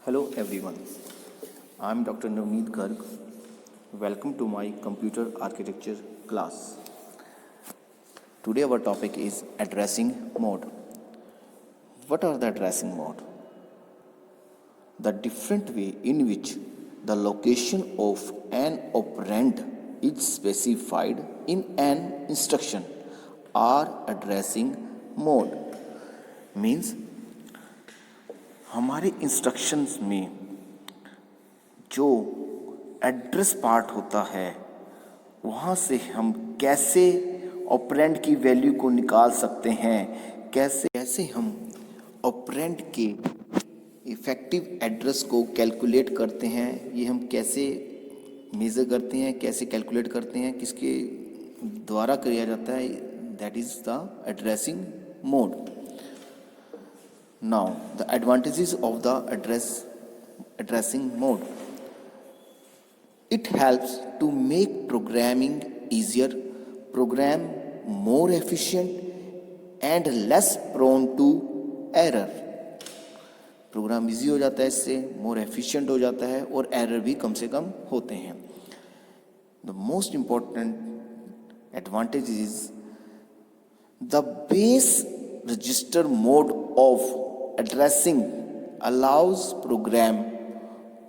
Hello everyone, I am Dr. Navneet Garg. Welcome to my computer architecture class. Today our topic is addressing mode. What are the addressing mode? The different way in which the location of an operand is specified in an instruction are addressing mode. Means हमारे instructions में जो address part होता है वहाँ से हम कैसे operand की वैल्यू को निकाल सकते हैं, कैसे हम ऑपरेंड के इफ़ेक्टिव एड्रेस को कैलकुलेट करते हैं, ये हम कैसे मेज़र करते हैं, कैसे कैलकुलेट करते हैं, किसके द्वारा किया जाता है, that is the addressing mode. Now, the advantages of the addressing mode. It helps to make programming easier, program more efficient and less prone to error. Program easy हो जाता है, इससे मोर एफिशिएंट हो जाता है और एरर भी कम से कम होते हैं. The most important advantage is the base register mode of addressing allows program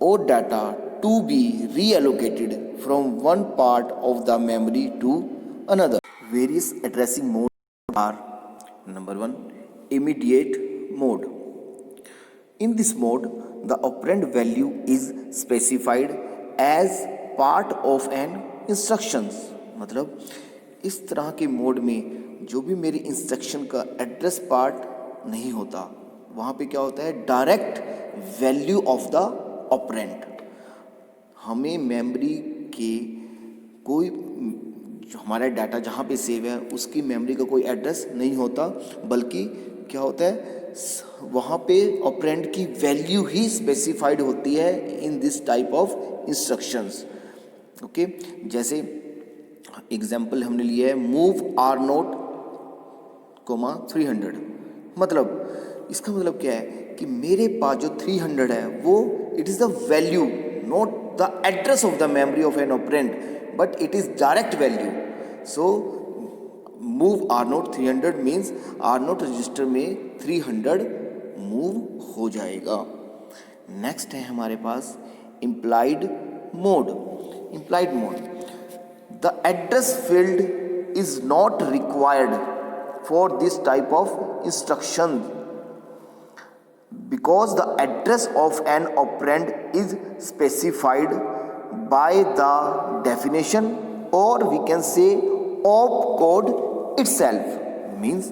or data to be reallocated from one part of the memory to another. Various addressing modes are: number 1, immediate mode. In this mode, the operand value is specified as part of an instructions. मतलब इस तरह के mode में जो भी मेरी instruction का address part नहीं होता, वहाँ पे क्या होता है, direct value of the operand. हमें मेमोरी के कोई जो हमारा डाटा जहाँ पे सेव है उसकी मेमोरी का कोई एड्रेस नहीं होता, बल्कि क्या होता है, वहाँ पे ऑपरेंड की वैल्यू ही स्पेसिफाइड होती है in this type of instructions. Okay, जैसे एग्जांपल हमने लिया है मूव R0, 300. मतलब इसका मतलब क्या है कि मेरे पास जो 300 है वो it is the value, not the address of the memory of an operand, but it is direct value. So move R0 300 means R0 register में 300 मूव हो जाएगा. नेक्स्ट है हमारे पास implied mode. Implied mode, the address field is not required for this type of instruction because the address of an operand is specified by the definition, or we can say opcode itself. means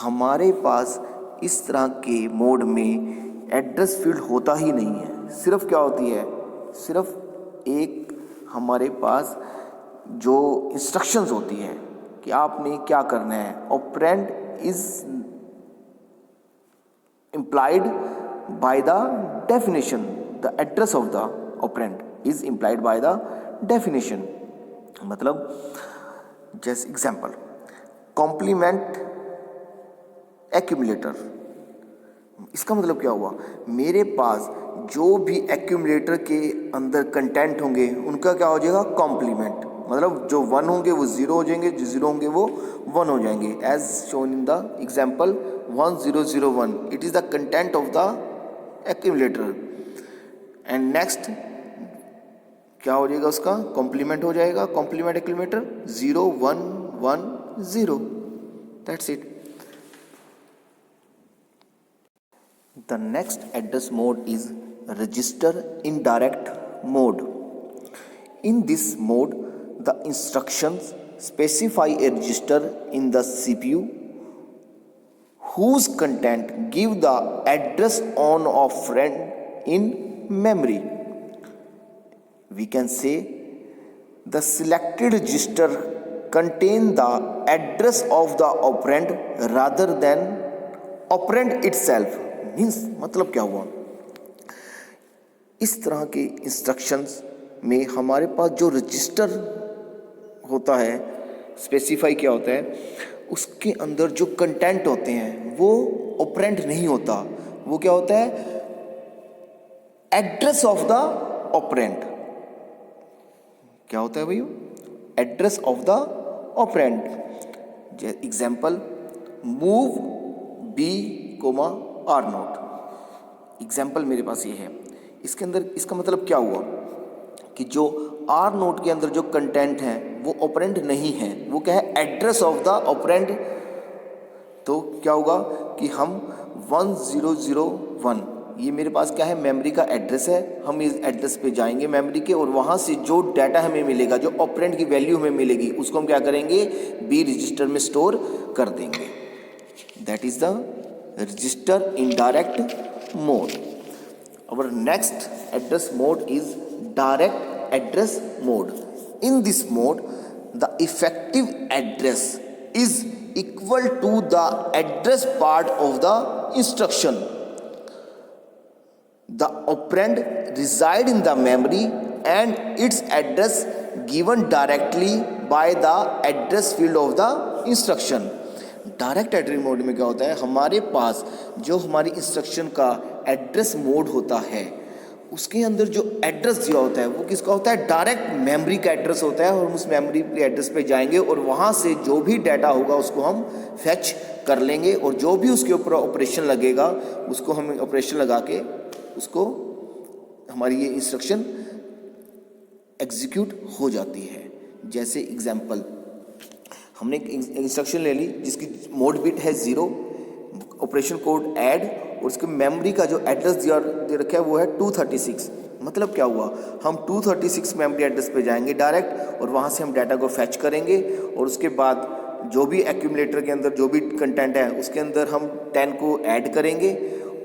हमारे पास इस तरह के mode में address field होता ही नहीं है. सिर्फ क्या होती है, सिर्फ एक हमारे पास जो इंस्ट्रक्शंस होती है कि आपने क्या करना है. Operand is implied by the definition. The address of the operand is implied by the definition. मतलब जैसे एग्जाम्पल कॉम्प्लीमेंट एक्यूमुलेटर. इसका मतलब क्या हुआ, मेरे पास जो भी एक्यूमुलेटर के अंदर कंटेंट होंगे उनका क्या हो जाएगा, कॉम्प्लीमेंट. मतलब जो 1 होंगे वो 0 हो जाएंगे, जो 0 होंगे वो 1 हो जाएंगे. As shown in the example 1001, it is the content of the accumulator. And next क्या हो जाएगा, उसका कॉम्प्लीमेंट हो जाएगा, complement accumulator 0110. That's it. The next address mode is register indirect mode. In this mode, the instructions specify a register in the CPU whose content give the address on operand in memory. We can say the selected register contain the address of the operand rather than operand itself. Means मतलब क्या हुआ, इस तरह के instructions में हमारे पास जो register होता है, स्पेसिफाई क्या होता है, उसके अंदर जो कंटेंट होते हैं वो ऑपरेंड नहीं होता. वो क्या होता है, एड्रेस ऑफ द ऑपरेंड। क्या होता है भैया? Address of the operand. Example, move B comma R naught. Example मेरे पास ये है, इसके अंदर इसका मतलब क्या हुआ कि जो आर नोट के अंदर जो कंटेंट है वो ऑपरेंड नहीं है, वो क्या है? Address of the operand. तो क्या होगा कि हम 1001, ये मेरे पास क्या है? मेमोरी का एड्रेस है। हम इस एड्रेस पे जाएंगे मेमोरी के, और वहाँ से जो डाटा हमें मिलेगा, जो ऑपरेंड की वैल्यू हमें मिलेगी, उसको हम क्या करेंगे? बी रजिस्टर में स्टोर कर देंगे। That is the register indirect mode. Our next address mode is direct address mode. In this mode, the effective address is equal to the address part of the instruction. The operand reside in the memory and its address given directly by the address field of the instruction. Direct address mode में क्या होता है? हमारे पास जो हमारी instruction का address mode होता है, उसके अंदर जो एड्रेस दिया होता है वो किसका होता है? डायरेक्ट मेमोरी का एड्रेस होता है। और हम उस मेमोरी के एड्रेस पे जाएंगे और वहाँ से जो भी डाटा होगा उसको हम फेच कर लेंगे, और जो भी उसके ऊपर ऑपरेशन लगेगा उसको हम ऑपरेशन लगा के उसको हमारी ये इंस्ट्रक्शन एग्जीक्यूट हो जाती है। जैसे एग्जाम्पल, हमने एक इंस्ट्रक्शन ले ली जिसकी मोड बिट है 0, ऑपरेशन कोड ऐड, और उसके मेमोरी का जो एड्रेस दे रखा है वो है 236। मतलब क्या हुआ? हम 236 मेमोरी एड्रेस पे जाएंगे डायरेक्ट, और वहाँ से हम डाटा को फैच करेंगे, और उसके बाद जो भी एक्यूमुलेटर के अंदर जो भी कंटेंट है उसके अंदर हम 10 को ऐड करेंगे,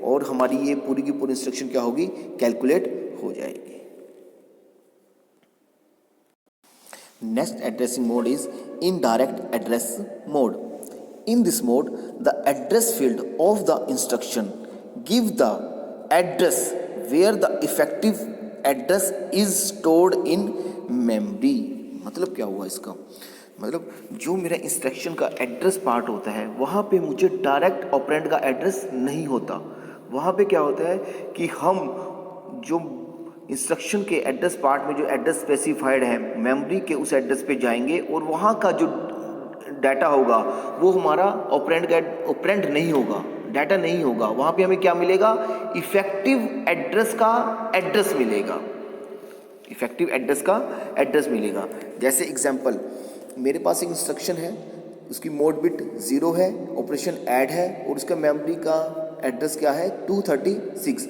और हमारी ये पूरी की पूरी इंस्ट्रक्शन क्या होगी? कैलकुलेट हो जाएगी। Next addressing mode is indirect address mode. In this mode, the address field of the instruction give the address where the effective address is stored in memory. मतलब क्या हुआ इसका? मतलब जो मेरा इंस्ट्रक्शन का एड्रेस पार्ट होता है वहाँ पे मुझे डायरेक्ट ऑपरेंड का एड्रेस नहीं होता। वहाँ पे क्या होता है कि हम जो इंस्ट्रक्शन के एड्रेस पार्ट में जो एड्रेस स्पेसिफाइड है मेमोरी के, उस एड्रेस पे जाएंगे, और वहाँ का जो डाटा होगा वो हमारा ऑपरेंड नहीं होगा, डाटा नहीं होगा। वहाँ पे हमें क्या मिलेगा? इफेक्टिव एड्रेस का एड्रेस मिलेगा। इफेक्टिव एड्रेस का एड्रेस मिलेगा। जैसे एग्जांपल, मेरे पास एक इंस्ट्रक्शन है, उसकी मोड बिट 0 है, ऑपरेशन ऐड है, और उसका मेमोरी का एड्रेस क्या है? 236।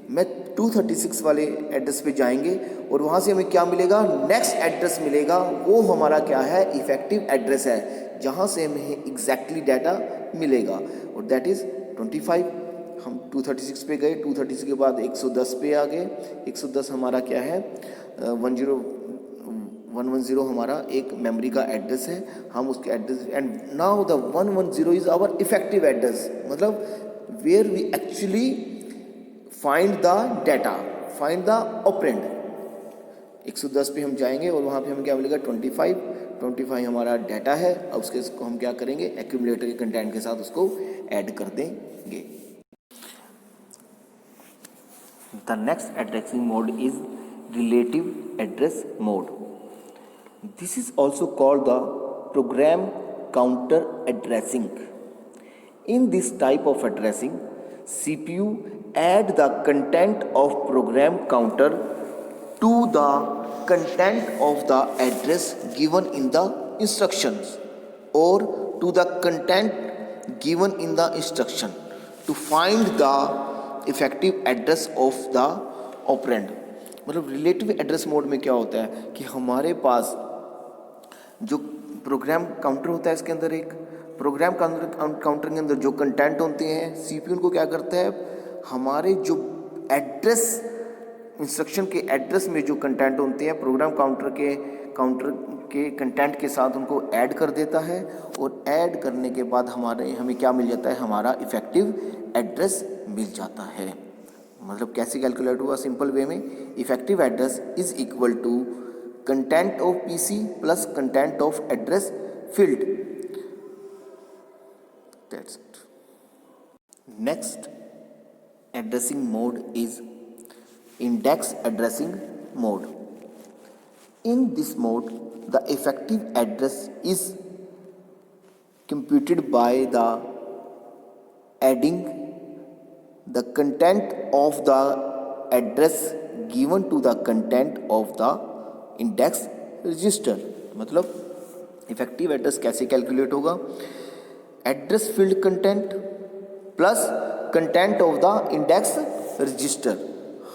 मैं 236 वाले एड्रेस पे जाएंगे, और वहाँ से हमें क्या मिलेगा? नेक्स्ट एड्रेस मिलेगा। वो हमारा क्या है? इफेक्टिव एड्रेस है, जहाँ से हमें एग्जैक्टली डाटा मिलेगा, और दैट इज़ 25। हम 236 पे गए, 236 के बाद 110 पे आ गए। 110 हमारा क्या है? 110 हमारा एक मेमोरी का एड्रेस है। हम उसके address, and now the 110 is our effective address, मतलब where we actually find the data, find the operand. 110 पे हम जाएंगे और वहाँ पे हमें क्या मिलेगा? 25 हमारा डाटा है। अब उसको हम क्या करेंगे? एक्यूमुलेटर के कंटेंट के साथ उसको ऐड कर देंगे। The next addressing mode is relative address mode. This is also called the program counter addressing. In this type of addressing, CPU add the content of program counter to the content of the address given in the instructions, or to the content given in the instruction to find the effective address of the operand. मतलब relative address mode में क्या होता है कि हमारे पास जो program counter होता है, इसके अंदर एक प्रोग्राम काउंटर के अंदर जो कंटेंट होते हैं, सीपीयू उनको क्या करता है? हमारे जो एड्रेस, इंस्ट्रक्शन के एड्रेस में जो कंटेंट होते हैं, प्रोग्राम काउंटर के कंटेंट के साथ उनको ऐड कर देता है, और ऐड करने के बाद हमें क्या मिल जाता है? हमारा इफेक्टिव एड्रेस मिल जाता है। मतलब कैसे कैलकुलेट हुआ? सिंपल वे में, effective address is equal to content of PC plus content of address field. That's it. Next addressing mode is index addressing mode. In this mode, the effective address is computed by the adding the content of the address given to the content of the index register. मतलब effective address कैसे calculate होगा? Address field content plus content of the index register.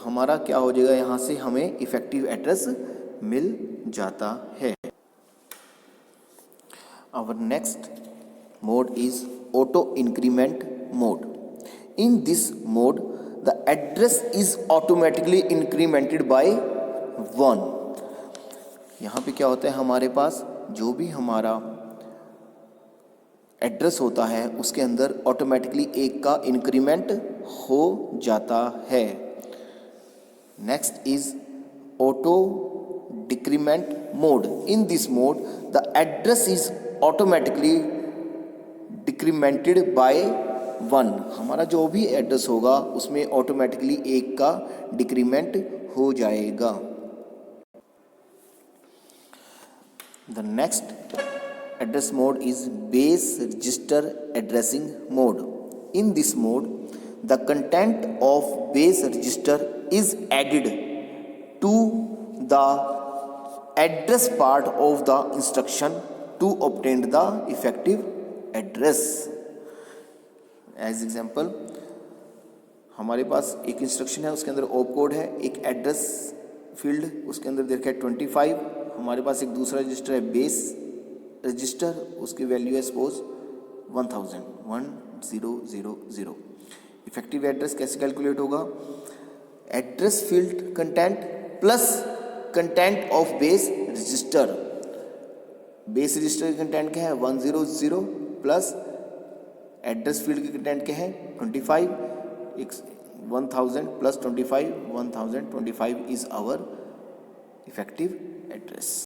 हमारा क्या हो जाएगा? यहाँ से हमें इफेक्टिव एड्रेस मिल जाता है. Our next mode is auto increment mode. In this mode, the address is automatically incremented by 1. यहाँ पे क्या होता है? हमारे पास जो भी हमारा एड्रेस होता है उसके अंदर ऑटोमेटिकली एक का इंक्रीमेंट हो जाता है. Next is auto decrement mode. In this mode the address is automatically decremented by 1. हमारा जो भी एड्रेस होगा उसमें ऑटोमेटिकली एक का डिक्रीमेंट हो जाएगा. The next address mode is base register addressing mode. In this mode, the content of base register is added to the address part of the instruction to obtain the effective address. As example, हमारे पास एक instruction है, उसके अंदर op code है, एक address field उसके अंदर देखा है 25. हमारे पास एक दूसरा रजिस्टर है बेस रजिस्टर, उसकी वैल्यू है सपोज 1000. इफेक्टिव एड्रेस कैसे कैलकुलेट होगा? Address field content plus content of base register. Base register का कंटेंट क्या है? 100 प्लस एड्रेस फील्ड के कंटेंट क्या है? 25. 1000 plus 25, 1025 is our effective address.